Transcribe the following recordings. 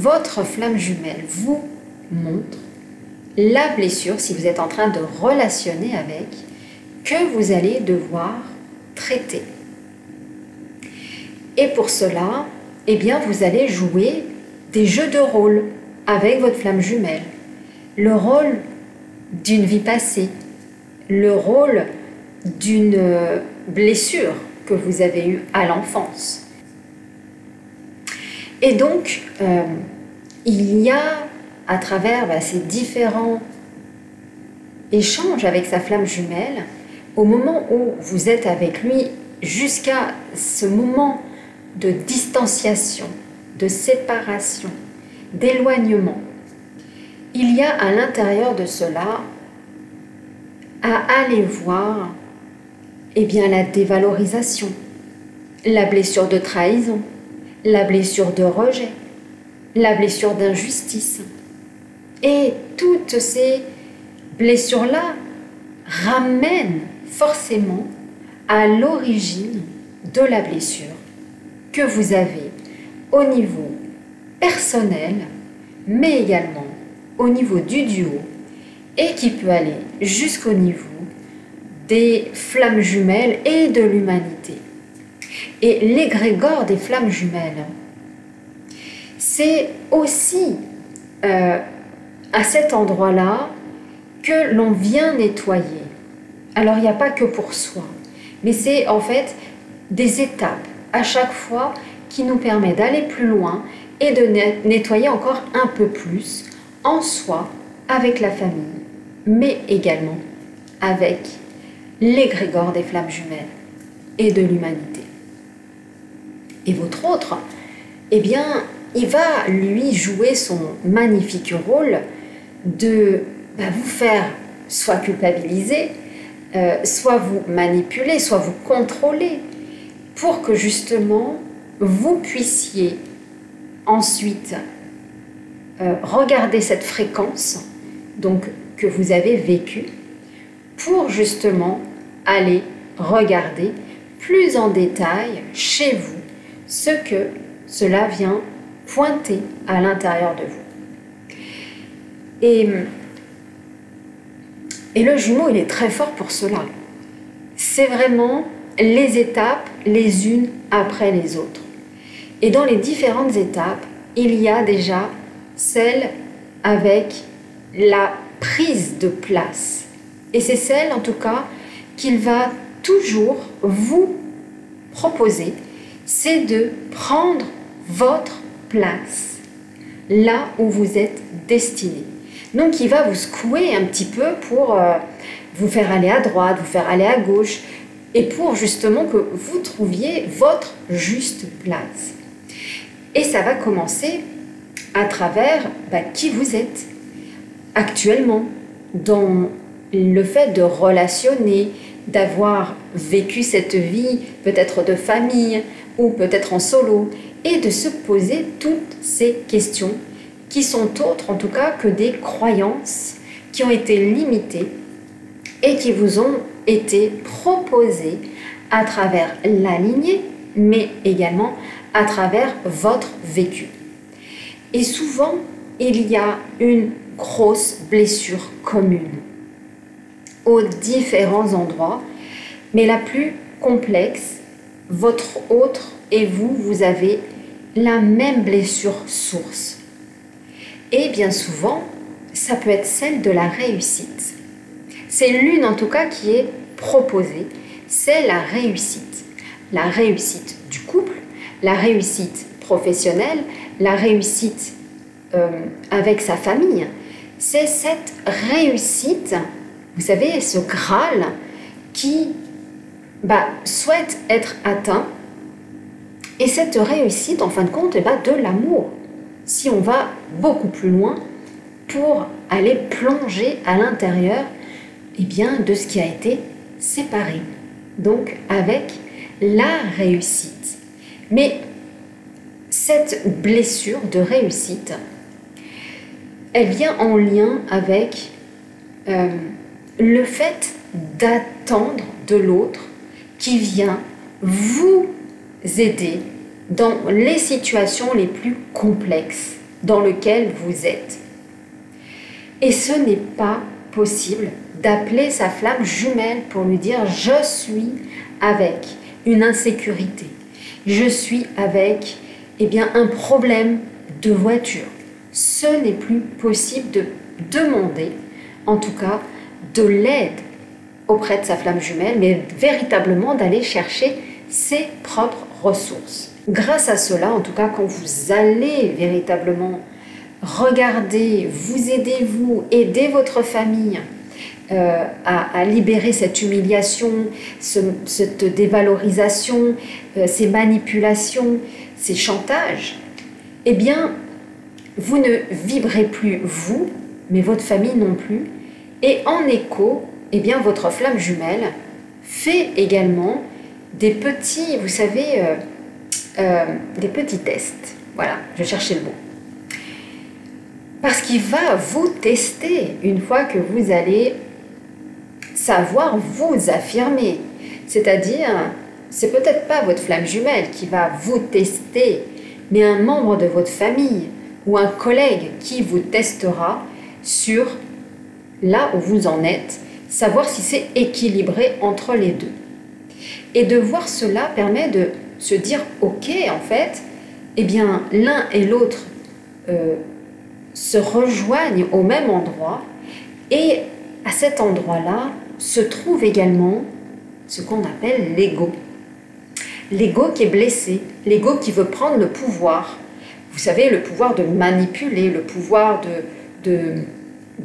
votre flamme jumelle vous montre la blessure, si vous êtes en train de relationner avec, que vous allez devoir traiter. Et pour cela, eh bien, vous allez jouer des jeux de rôle avec votre flamme jumelle. Le rôle d'une vie passée, le rôle d'une blessure que vous avez eue à l'enfance. Et donc, il y a, à travers ces différents échanges avec sa flamme jumelle, au moment où vous êtes avec lui, jusqu'à ce moment de distanciation, de séparation, d'éloignement, il y a à l'intérieur de cela à aller voir eh bien, la dévalorisation, la blessure de trahison, la blessure de rejet, la blessure d'injustice. Et toutes ces blessures-là ramènent forcément à l'origine de la blessure que vous avez au niveau personnel, mais également au niveau du duo et qui peut aller jusqu'au niveau des flammes jumelles et de l'humanité. Et l'égrégore des flammes jumelles, c'est aussi à cet endroit-là que l'on vient nettoyer. Alors il n'y a pas que pour soi, mais c'est en fait des étapes à chaque fois qui nous permet d'aller plus loin et de nettoyer encore un peu plus en soi, avec la famille, mais également avec l'égrégore des flammes jumelles et de l'humanité. Et votre autre, eh bien, il va lui jouer son magnifique rôle de vous faire soit culpabiliser, soit vous manipuler, soit vous contrôler, pour que justement vous puissiez ensuite regarder cette fréquence donc, que vous avez vécue, pour justement aller regarder plus en détail chez vous ce que cela vient pointer à l'intérieur de vous. Et le jumeau, il est très fort pour cela. C'est vraiment les étapes les unes après les autres. Et dans les différentes étapes, il y a déjà celle avec la prise de place. Et c'est celle, en tout cas, qu'il va toujours vous proposer, c'est de prendre votre place, là où vous êtes destiné. Donc, il va vous secouer un petit peu pour vous faire aller à droite, vous faire aller à gauche, et pour justement que vous trouviez votre juste place. Et ça va commencer à travers qui vous êtes actuellement, dans le fait de relationner, d'avoir vécu cette vie peut-être de famille ou peut-être en solo, et de se poser toutes ces questions qui sont autres en tout cas que des croyances qui ont été limitées et qui vous ont été proposées à travers la lignée, mais également à travers votre vécu. Et souvent, il y a une grosse blessure commune aux différents endroits, mais la plus complexe, votre autre et vous, vous avez la même blessure source. Et bien souvent, ça peut être celle de la réussite. C'est l'une en tout cas qui est proposée, c'est la réussite. La réussite du couple, la réussite professionnelle, la réussite avec sa famille. C'est cette réussite, vous savez, ce Graal qui souhaite être atteint. Et cette réussite, en fin de compte, de l'amour. Si on va beaucoup plus loin pour aller plonger à l'intérieur de ce qui a été séparé. Donc, avec la réussite. Mais cette blessure de réussite, elle vient en lien avec le fait d'attendre de l'autre qui vient vous aider dans les situations les plus complexes dans lequel vous êtes. Et ce n'est pas possible d'appeler sa flamme jumelle pour lui dire « je suis avec une insécurité, je suis avec un problème de voiture ». Ce n'est plus possible de demander, en tout cas, de l'aide auprès de sa flamme jumelle, mais véritablement d'aller chercher ses propres ressources. Grâce à cela, en tout cas, quand vous allez véritablement regarder, vous aider votre famille à libérer cette humiliation, cette dévalorisation, ces manipulations, ces chantages, eh bien, vous ne vibrez plus vous, mais votre famille non plus. Et en écho, eh bien, votre flamme jumelle fait également des petits, vous savez, des petits tests. Voilà, je cherchais le mot. Parce qu'il va vous tester une fois que vous allez savoir vous affirmer. C'est-à-dire, c'est peut-être pas votre flamme jumelle qui va vous tester, mais un membre de votre famille ou un collègue qui vous testera sur là où vous en êtes, savoir si c'est équilibré entre les deux. Et de voir cela permet de se dire, ok, en fait, eh bien, l'un et l'autre se rejoignent au même endroit, et à cet endroit-là se trouve également ce qu'on appelle l'ego. L'ego qui est blessé, l'ego qui veut prendre le pouvoir. Vous savez, le pouvoir de manipuler, le pouvoir de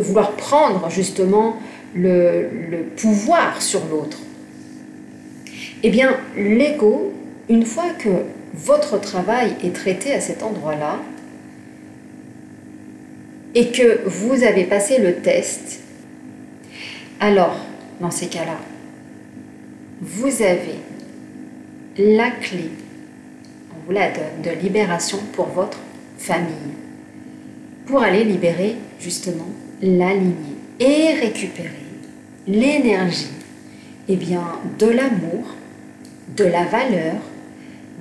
vouloir prendre justement le pouvoir sur l'autre. Eh bien, l'ego, une fois que votre travail est traité à cet endroit-là, et que vous avez passé le test, alors, dans ces cas-là, vous avez la clé, on vous la donne, de libération pour votre famille, pour aller libérer justement la lignée et récupérer l'énergie de l'amour, de la valeur,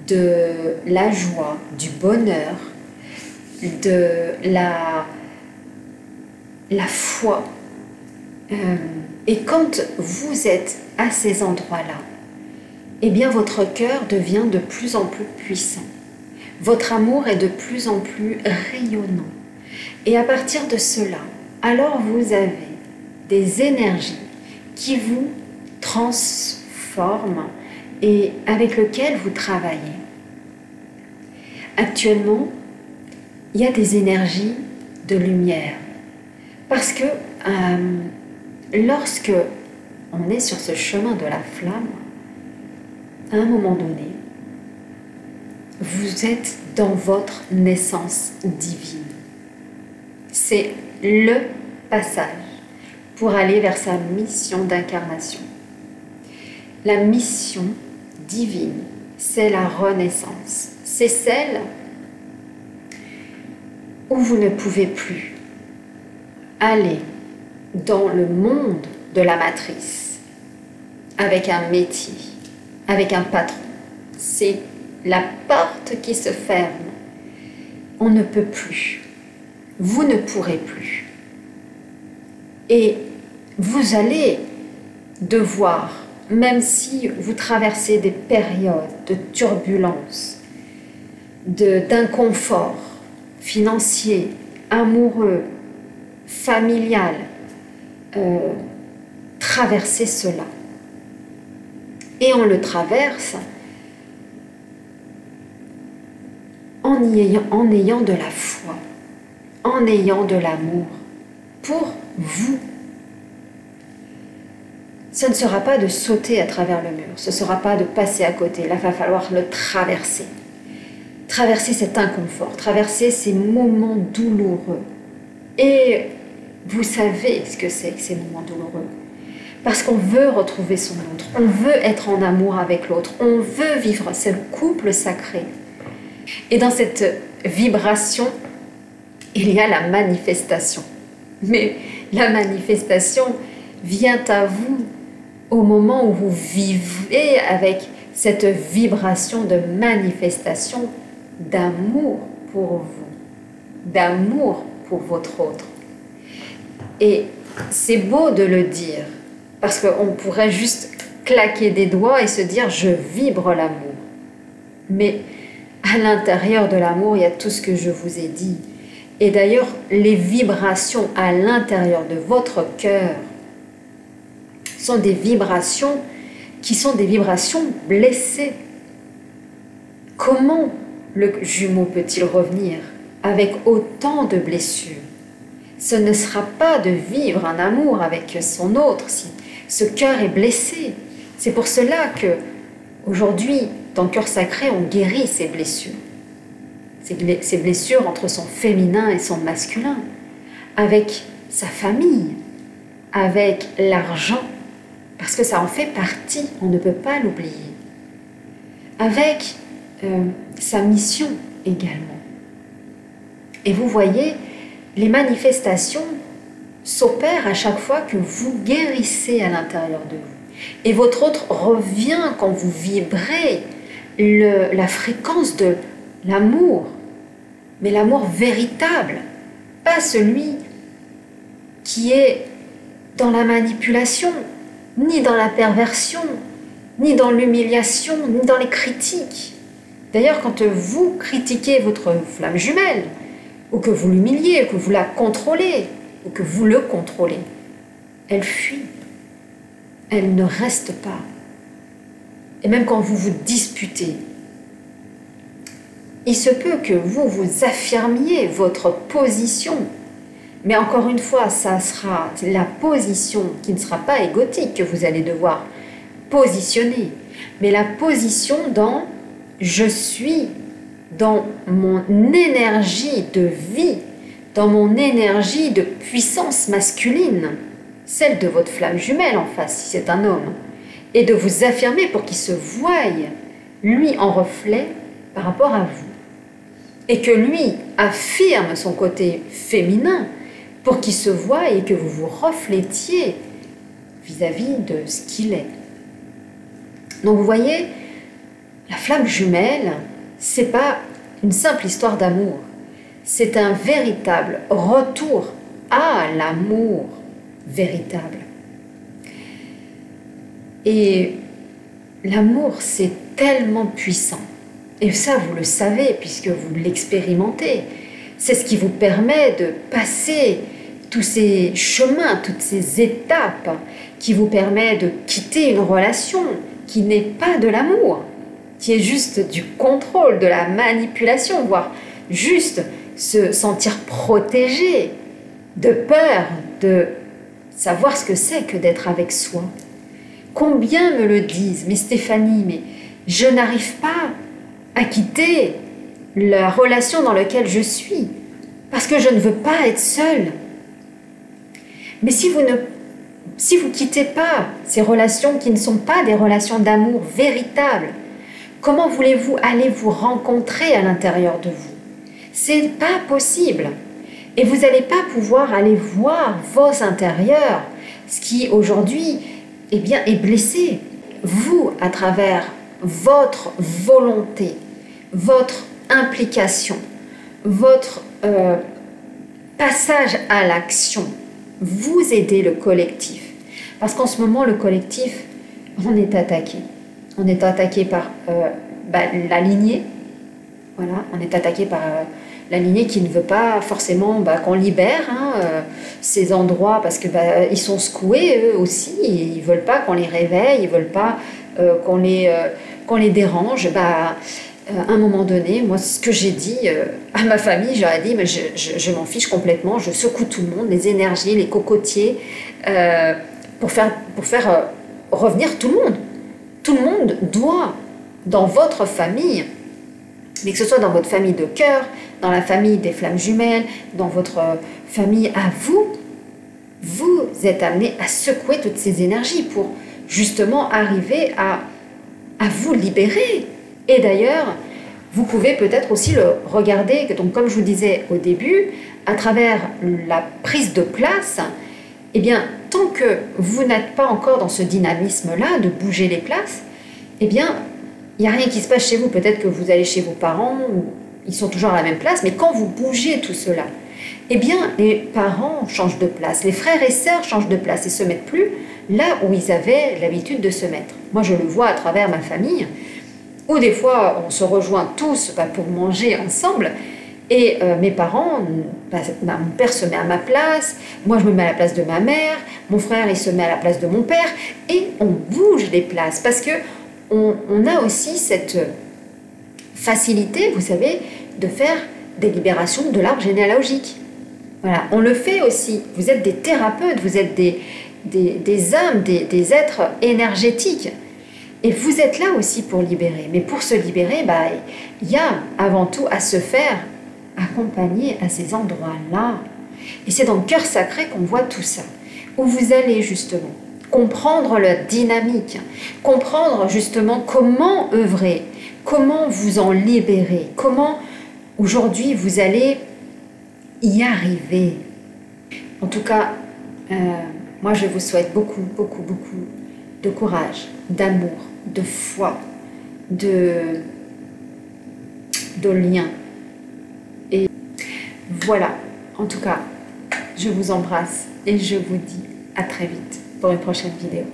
de la joie, du bonheur, de la foi. Et quand vous êtes à ces endroits-là, eh bien votre cœur devient de plus en plus puissant. Votre amour est de plus en plus rayonnant. Et à partir de cela, alors vous avez des énergies qui vous transforment et avec lesquelles vous travaillez. Actuellement, il y a des énergies de lumière. Parce que lorsque on est sur ce chemin de la flamme, à un moment donné, vous êtes dans votre naissance divine. C'est le passage pour aller vers sa mission d'incarnation. La mission divine, c'est la renaissance. C'est celle où vous ne pouvez plus aller dans le monde de la matrice avec un métier, avec un patron. C'est la porte qui se ferme. On ne peut plus. Vous ne pourrez plus. Et vous allez devoir, même si vous traversez des périodes de turbulence, d'inconfort financier, amoureux, familial, traverser cela. Et on le traverse en ayant de la foi, en ayant de l'amour pour vous. Ce ne sera pas de sauter à travers le mur, ce ne sera pas de passer à côté, là il va falloir le traverser. Traverser cet inconfort, traverser ces moments douloureux. Et vous savez ce que c'est que ces moments douloureux. Parce qu'on veut retrouver son autre, on veut être en amour avec l'autre, on veut vivre ce couple sacré. Et dans cette vibration, il y a la manifestation. Mais la manifestation vient à vous au moment où vous vivez avec cette vibration de manifestation d'amour pour vous. d'amour pour votre autre. Et c'est beau de le dire, parce qu'on pourrait juste claquer des doigts et se dire « je vibre l'amour ». Mais à l'intérieur de l'amour, il y a tout ce que je vous ai dit. Et d'ailleurs, les vibrations à l'intérieur de votre cœur sont des vibrations qui sont des vibrations blessées. Comment le jumeau peut-il revenir avec autant de blessures? Ce ne sera pas de vivre un amour avec son autre si ce cœur est blessé. C'est pour cela que aujourd'hui, dans Cœur Sacré, on guérit ces blessures. Ces blessures entre son féminin et son masculin, avec sa famille, avec l'argent, parce que ça en fait partie, on ne peut pas l'oublier, avec sa mission également. Et vous voyez, les manifestations s'opèrent à chaque fois que vous guérissez à l'intérieur de vous. Et votre autre revient quand vous vibrez la fréquence de l'amour, mais l'amour véritable, pas celui qui est dans la manipulation, ni dans la perversion, ni dans l'humiliation, ni dans les critiques. D'ailleurs, quand vous critiquez votre flamme jumelle, ou que vous l'humiliez, ou que vous la contrôlez, ou que vous le contrôlez, elle fuit. Elle ne reste pas. Et même quand vous vous disputez, il se peut que vous affirmiez votre position. Mais encore une fois, ça sera la position qui ne sera pas égotique que vous allez devoir positionner. Mais la position dans « je suis », dans mon énergie de vie, dans mon énergie de puissance masculine, celle de votre flamme jumelle en face, si c'est un homme, et de vous affirmer pour qu'il se voie, lui, en reflet par rapport à vous. Et que lui affirme son côté féminin pour qu'il se voie et que vous vous reflétiez vis-à-vis de ce qu'il est. Donc vous voyez, la flamme jumelle, c'est pas une simple histoire d'amour, c'est un véritable retour à l'amour véritable. Et l'amour, c'est tellement puissant. Et ça, vous le savez puisque vous l'expérimentez. C'est ce qui vous permet de passer tous ces chemins, toutes ces étapes, qui vous permet de quitter une relation qui n'est pas de l'amour, qui est juste du contrôle, de la manipulation, voire juste se sentir protégé, de peur de savoir ce que c'est que d'être avec soi. Combien me le disent, mais Stéphanie, mais je n'arrive pas à quitter la relation dans laquelle je suis, parce que je ne veux pas être seule. Mais si vous quittez pas ces relations qui ne sont pas des relations d'amour véritables, comment voulez-vous aller vous rencontrer à l'intérieur de vous? C'est pas possible. Et vous n'allez pas pouvoir aller voir vos intérieurs, ce qui aujourd'hui est blessé. Vous, à travers votre volonté, votre implication, votre passage à l'action, vous aidez le collectif. Parce qu'en ce moment, le collectif, on est attaqué. On est attaqué par la lignée. Voilà, on est attaqué par la lignée qui ne veut pas forcément qu'on libère ces endroits parce que ils sont secoués eux aussi. Ils ne veulent pas qu'on les réveille, ils ne veulent pas qu'on les dérange. À un moment donné, moi, ce que j'ai dit à ma famille, j'aurais dit, mais je m'en fiche complètement, je secoue tout le monde, les énergies, les cocotiers, pour faire revenir tout le monde. Tout le monde doit, dans votre famille, mais que ce soit dans votre famille de cœur, dans la famille des flammes jumelles, dans votre famille à vous, vous êtes amené à secouer toutes ces énergies pour justement arriver à vous libérer. Et d'ailleurs, vous pouvez peut-être aussi le regarder, donc comme je vous disais au début, à travers la prise de place. Eh bien, tant que vous n'êtes pas encore dans ce dynamisme-là, de bouger les places, eh bien, il n'y a rien qui se passe chez vous. Peut-être que vous allez chez vos parents, ils sont toujours à la même place, mais quand vous bougez tout cela, eh bien, les parents changent de place, les frères et sœurs changent de place et se mettent plus là où ils avaient l'habitude de se mettre. Moi, je le vois à travers ma famille, où des fois, on se rejoint tous pour manger ensemble, et mes parents, mon père se met à ma place, moi je me mets à la place de ma mère, mon frère il se met à la place de mon père, et on bouge les places, parce que on a aussi cette facilité, vous savez, de faire des libérations de l'arbre généalogique. Voilà, on le fait aussi. Vous êtes des thérapeutes, vous êtes des âmes, des êtres énergétiques. Et vous êtes là aussi pour libérer. Mais pour se libérer, il y a avant tout à se faire accompagner à ces endroits-là. Et c'est dans le cœur sacré qu'on voit tout ça. Où vous allez justement comprendre la dynamique, comprendre justement comment œuvrer, comment vous en libérer, comment aujourd'hui vous allez y arriver. En tout cas, moi je vous souhaite beaucoup, beaucoup, beaucoup de courage, d'amour, de foi, de lien. Et voilà, en tout cas, je vous embrasse et je vous dis à très vite pour une prochaine vidéo.